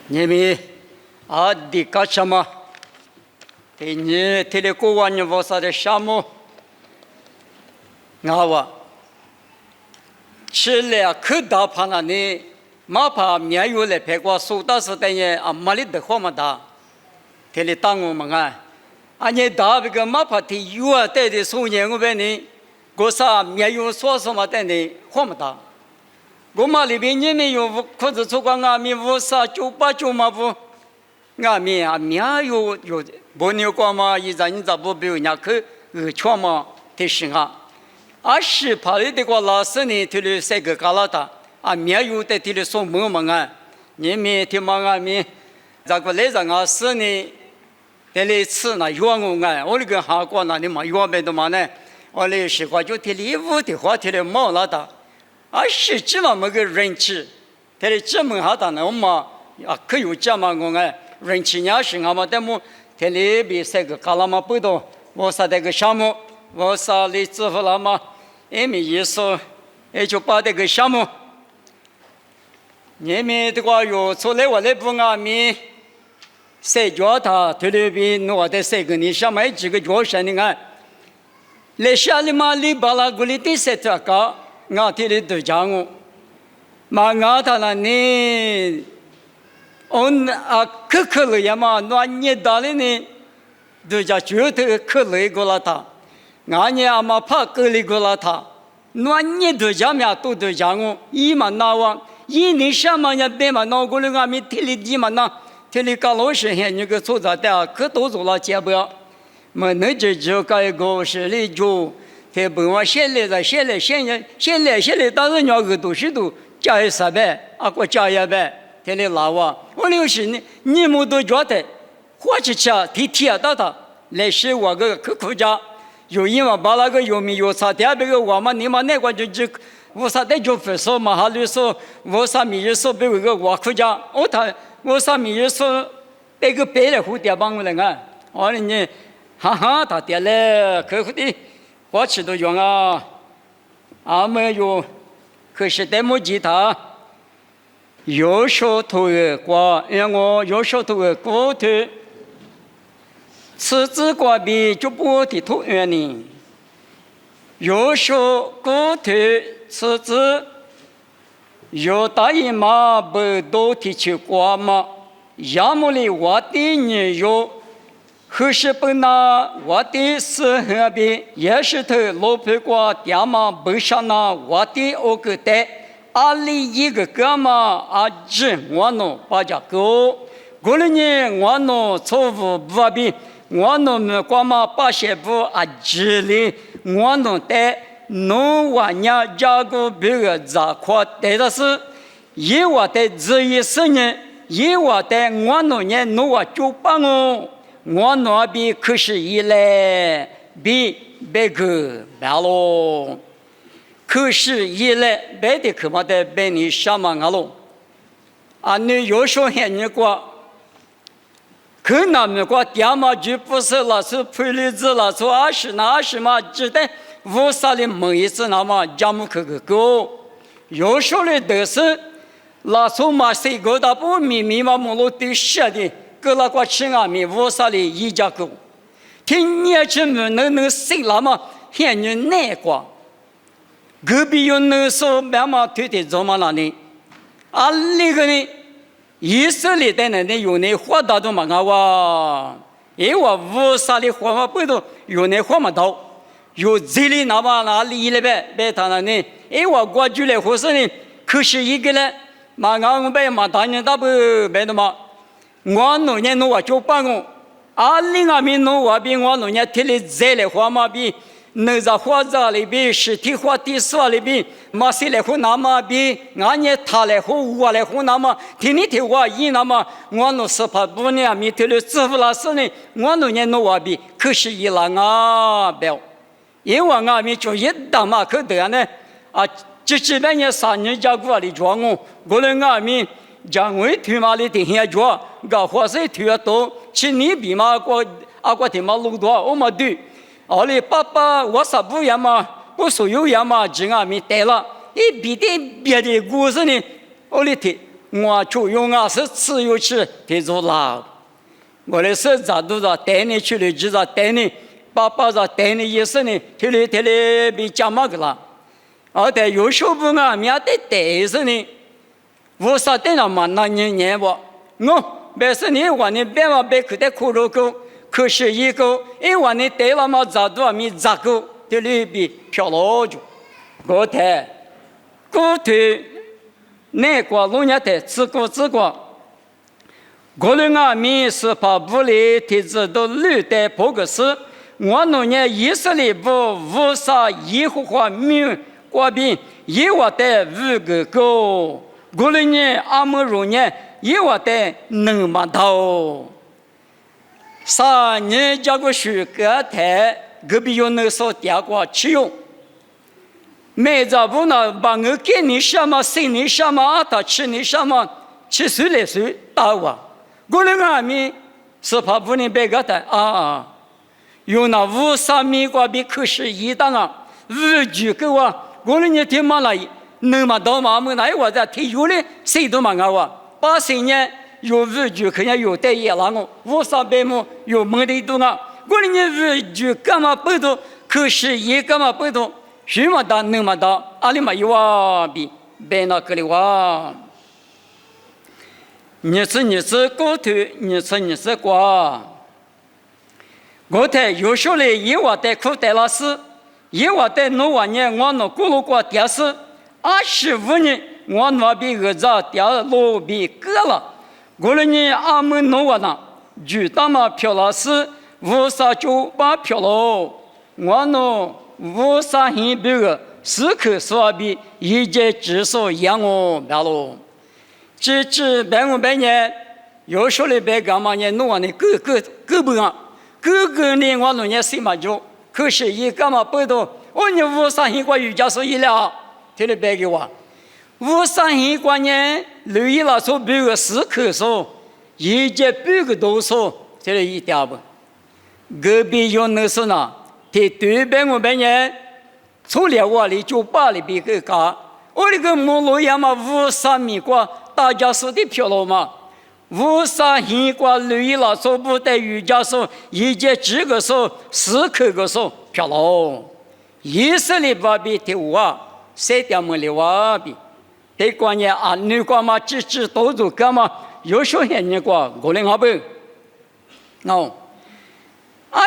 你们啊，你干什么？你提了过完你我啥的项目？我吃了可大怕了呢，马怕面有来拍过苏大是等于啊马里的好嘛大，提了当我们啊，你大这个马怕提有啊带的数年我问你，我啥面有说什么等的好嘛大。我妈里边你们有可是做过俺们无啥98嘛不，俺们啊面有不牛过嘛，一咱你咋不比人家去全嘛的是啊，10趴的个老师呢，提了3个旮旯的啊面有的提了送门嘛啊，你们提嘛俺们，这个来着俺是呢，得来吃那药我啊，我那个韩国那里嘛药没得嘛呢，我来实话就提礼物的话提了毛了的。实际嘛，没个人气，他的这门下当呢，我嘛啊可有这么个哎，人气也是俺们的么，他里边3个旮旯嘛不多，我啥这个项目，我啥里支付了嘛，没意思，也就把这个项目，你们这个有出来我来不俺们，谁叫他他里边我的3个你想买几个角色你看，来下里嘛里巴拉古里第3个。我提的都讲我，嘛我他那呢，可了呀嘛，那你打的呢，都讲绝对可了过了他，俺呢嘛怕可了过了他，那你都讲咩都讲我，一嘛那哇，一你什么呀别嘛那过了俺们提的嘛那，提的高老师现那个做啥的，可都做了结不了，嘛那就搞一个是里就。他不往现在，但是你要去读书读，加一3百，我加1百，他来拉我。我就是你们都觉得花起钱提到他，来是我个国家，有因为把那个有名有啥第二个我们你们那个就我啥的就分手嘛，还是说我啥名义说别个我国家，我啥名义说别个别的蝴蝶帮我来看，我说你哈哈他点了客户的。我吃都用啊，俺们有，可是得没吉他，有手头的瓜，让我有手头的骨头，吃子瓜比就不的头远呢，有手骨头吃子，有大姨妈不都提起瓜嘛，要么哩我的你有。可是本那我的是河边，也是头老婆瓜爹妈不上那我的我个带，阿里一个哥嘛阿只我弄把家狗，过了年我弄错误不比，我弄么瓜嘛把些不阿只哩，我弄带弄完家家个别个杂货带的是，一我带这一10年，一我带我弄年弄我就把我。我那边可是一来比别个白喽，可是一来别的可嘛的别你什么啊喽？啊，你有时候喊你过，可那么过爹妈就不是那是配例子那是20嘛，只得无啥的没意思那么家母可个狗，有时候的都是那时候嘛谁个大不密麻木的写的。个那个吃俺们无啥的一家狗，听年轻人能谁那么喊你难过？隔壁有能说妈妈推的怎么了呢？啊，那个呢？以色列的人有那话大都嘛哇，因为我无啥的话嘛不都有那话嘛到，有这里那么哪里了别他那呢？因为我过去来或是呢，可是一个人嘛俺们嘛当年大不别的嘛。我弄年弄我就办我，20年弄我比我弄年提的再来花嘛比，那在花子里边实体花地说里边，马谁来胡那么比，俺年他来胡我来胡那么，听你听我一那么，我弄18不年米提了支付了是呢，我弄年弄我比，可是一了啊表，因为俺们就一当嘛可得呢，啊，这几百年3年家过来装我来俺们。将为推马里的现状，搞活塞推多，去你比嘛过的嘛路多，我嘛对，后来爸爸我啥不样嘛，我所有样嘛，只俺们带了，一别的故事呢，我来听，我就用啊是自由去得着啦。我的手咋都是带你去的，就是带你把着带你意思呢，提来比讲嘛个啦。而在有时候啊，面对带着呢，无啥的那么那年不，我别是你话你别嘛别去的苦肉狗，可是一个，因为你带了嘛咋多米咋个，提里比漂老就，我台，我台。那个老年的自个，过了啊，民是把屋里提子都绿的不个是，我那年以色列不无啥耶和华民国民，耶和华的五个狗，过了年阿门如年，耶和华的能嘛到，3年加个许个台，隔壁有那所点过吃用。每早不呢，把我给你什么，送你什么，他吃你什么，吃谁来谁打我。过了俺们是怕不能别个的啊，有那53米过比可是一档啊，5句给我，过了你听嘛了，能嘛到嘛么那我在提有的谁都嘛我，80年有5句可能有带也了我，53么有没得多啊，过了你5句干嘛不多，可是一干嘛不多。什么大能么大，阿里嘛有啊比别那个的哇，你是过头，你是过，我台有时候嘞，一话带苦带老师，一话带弄年我弄咕噜过电视，25年我那比儿子掉路比割了，过了年阿门弄完了，就当嘛漂老师，5498漂喽，我弄。53很别个，时刻说比一节至少养我别喽。这白我白年，有时候的白干嘛呢？弄完的各不啊，各呢我弄年谁嘛就，可是一干嘛不多，我你53很过瑜伽所以了，听你白给我，53很过年，留意了说别个时刻说，一节别个多说，听你一点不，隔壁有那是呢。对白我白年，从来我的98里边个干，我那个马路呀嘛53米过，大家说的漂亮嘛，53米过留意了说不带瑜伽说，一节几个说，4口个说漂亮，以色列巴比的我，3点么的我比，对关键啊，你关嘛只都做干嘛，有时候还你过过来好不？喏。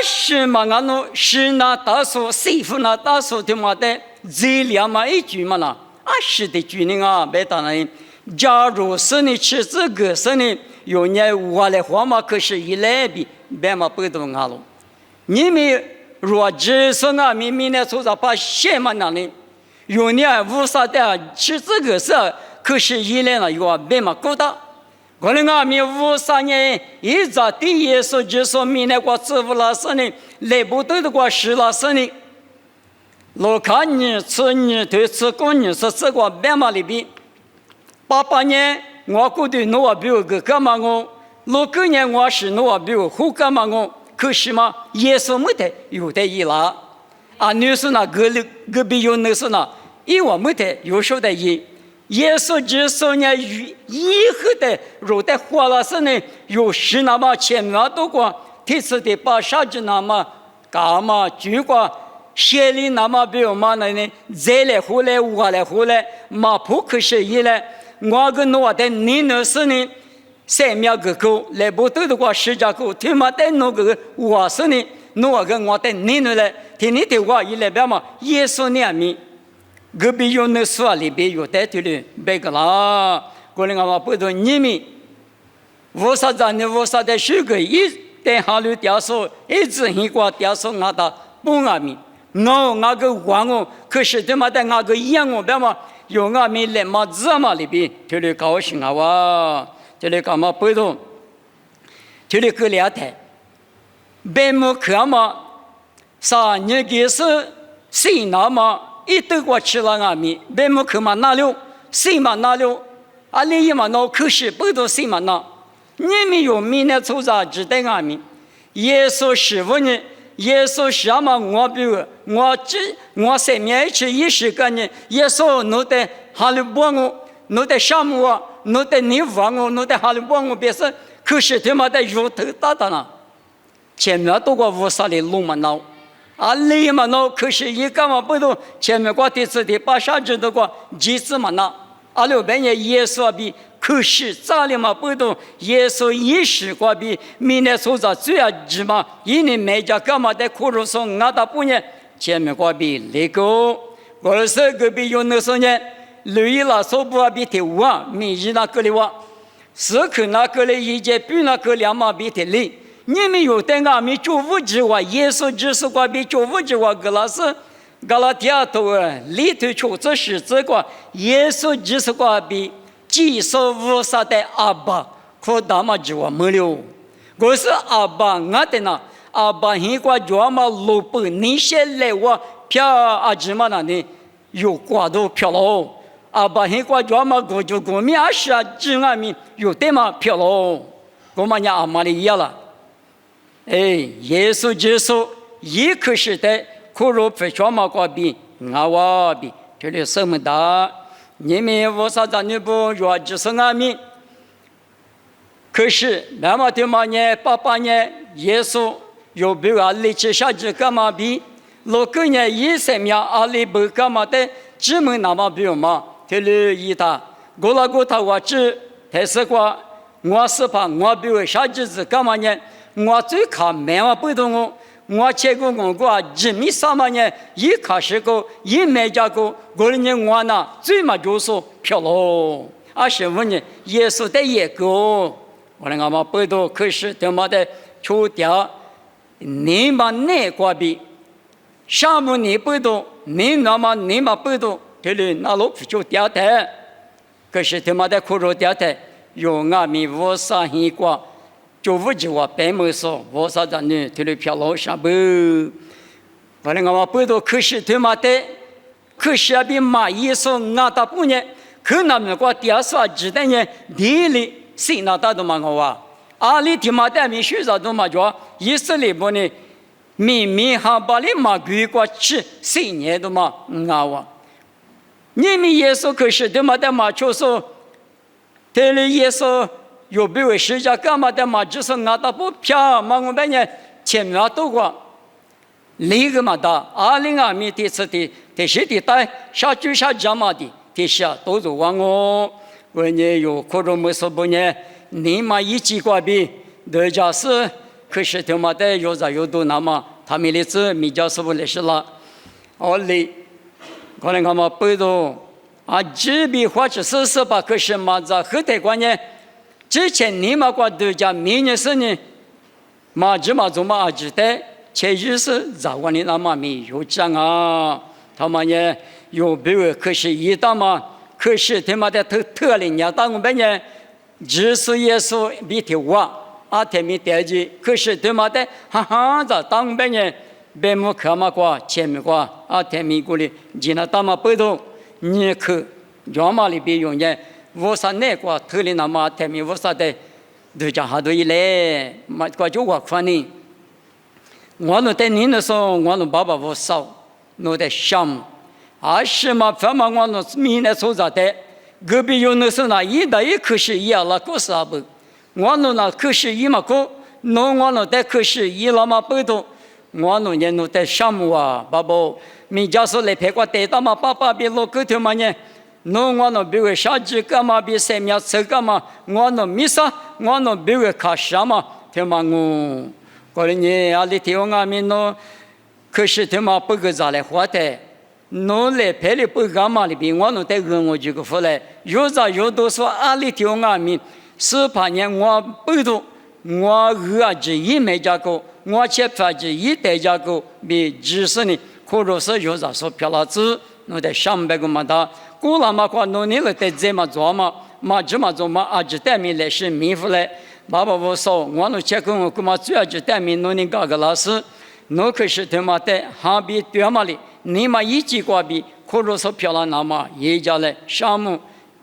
是嘛？俺那是那大数，师傅那大数的嘛的，这两嘛一句嘛啦。是的句呢啊，别当然。假如是你吃这个是你有年我来话嘛，可是一来比别嘛不懂俺了。你们若只是俺们明年做着把什么那里，有年无啥的吃这个是，可是一来呢有别嘛够大。可能俺们53年一直第一说就说明年过支付了是呢，来不到的过10了是呢。老看你吃你对吃过你是这个别嘛里边，88年我估计我比个干嘛我，69年我是我比个后干嘛我，可是嘛也是没得有的一啦，你是那隔壁有那是那，我没得有时候的一。耶稣基督呢，以后的如在活了时呢，有10那么前面多过，第次的把啥子那么干嘛就过，心里那么比如嘛呢，再来回来我来回来，嘛不可是一来，我跟我的你那是呢，3秒个狗来不到的过10家狗，他妈的那个我是呢，我跟我的你那来，听你的话一来别嘛，耶稣两米。隔壁有那书里边有带头的，别个啦，过来俺们不懂你们，无啥子呢？无啥的水果一等下流掉手，一直很过掉手，俺的不俺们，俺个玩我，可是他妈的俺个养我别嘛，有俺们来嘛子嘛里边，头里高兴啊哇，头里干嘛不懂，头里个两台，别么看嘛，啥你给是谁拿嘛？一斗过去了俺们，别么去嘛哪了？谁嘛哪了？另一嘛那可是不都谁嘛那？你们有明年出啥值得俺们？耶稣师傅呢？耶稣是嘛我比如我3面去10个人，耶稣弄得哈利波我，弄得什么？侬的你忘我，侬的哈里忘我别是，可是他妈的有头大的呢，前面都过无啥的路嘛闹，啊里嘛闹，可是一干嘛不都前面过第次的把啥子都过几次嘛闹，啊六百年耶稣比。可是咋里嘛不懂？耶稣一时过比明年所在最要急嘛，一年每家干嘛在苦路上俺大半年前面过比那个，我是隔壁有那时年，六一那说不比提五米一那个里哇，是可那个里一节比那个两码比提里，你们有的俺们做五句话，耶稣只是过比做五句话个那是。格拉第二头里头出这是这个耶稣只是过比。既说无啥的阿爸，可大嘛就话没了。我是阿爸，俺的呢，阿爸现在就嘛路不，你先来我票阿芝麻那里有挂到票了。阿爸现在就嘛过就过面阿是阿芝麻面有的嘛票了。我们家阿妈的一样了。哎，耶稣就说一刻时代，可若非专门挂比，俺娃比这里什么大？你们我啥子你不若就是俺们，可是那么的嘛年88年，耶稣又比我力气下去干嘛比？6年13年阿里不干嘛的，只门那么比嘛，这里一打，过了过他我只，但是过我是怕我比我下去是干嘛呢？我最看没嘛不懂我。我结果我过1.3米一开始个一买家个，过了年我呢最嘛就是漂了。是问你耶稣的一个，我那俺们不懂，可是他妈的出掉，你嘛那个比，上面你不懂，你那么你嘛不懂，这里那路就掉的，可是他妈的苦肉掉的，有俺们无啥一个。就五句话白没说，我啥子呢？这里漂老上不？我那我不多，可是他妈的，可是比马一说俺大半年，可那么个第二说知道呢？地里谁那大都嘛我话，阿里他妈的没学啥都嘛叫，以色列不呢？明明还把你马给过去，10年都嘛俺话，你们耶稣可是他妈的嘛就说，这里耶稣。有别为世界干嘛的嘛？就是俺大不票嘛，我们呢前面都过，那个嘛的，2002年第次的第10的带下去下家嘛的，第下都是往我你有可能没说不呢？你嘛一起过比，人家是可是他妈的有啥有多那么，他们的字米家是不来是了，哩，可能俺们不懂这笔或者是吧？可是嘛在后台关键。之前你们过都讲明年是呢，嘛这嘛做嘛知道，确实是早过年那么没有讲啊，他们呢有别个可是一到嘛，可是他妈的特例年到我们呢，只是耶稣比提我他们带去，可是他妈的哈哈在当我们呢，别么看嘛过前面过他们过来，今天他们不懂，你去要么里边用呢。我啥那个特例那么他们我啥的，都讲好多一来，嘛个就我看呢。我那在你那时候，我那爸爸我少，我在想，是嘛，反正我那明年所在的，隔壁有那时候那一代一可是一样了，可是啊不，我那可是一嘛个，我那在可是一了嘛不多，我那人那在想啊，爸爸，你家说来陪我带到嘛，爸爸别老狗头嘛呢。我那比如下几干嘛比3秒吃干嘛？我那没啥，我那比如看啥嘛？他妈我，过来你阿里听我们那，可是他妈不给咱来花的，我来陪你不干嘛里边，我那在跟我这个回来，有啥有多说阿里听我们，18年我不懂，我这一没家过，我去发这一代家过，比20年，可若是有啥说漂亮子，我在上班个嘛的。过了嘛，过农历了，在这嘛做嘛，嘛这嘛做嘛，就带面来是米回来。爸爸我说，我那结婚我干嘛主要就带面农历搞个老师，我可是他妈的，还比对嘛哩，你嘛一起过比，可若说漂亮那么，也叫来项目，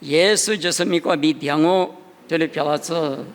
耶稣就是米过比点我，这里漂亮子。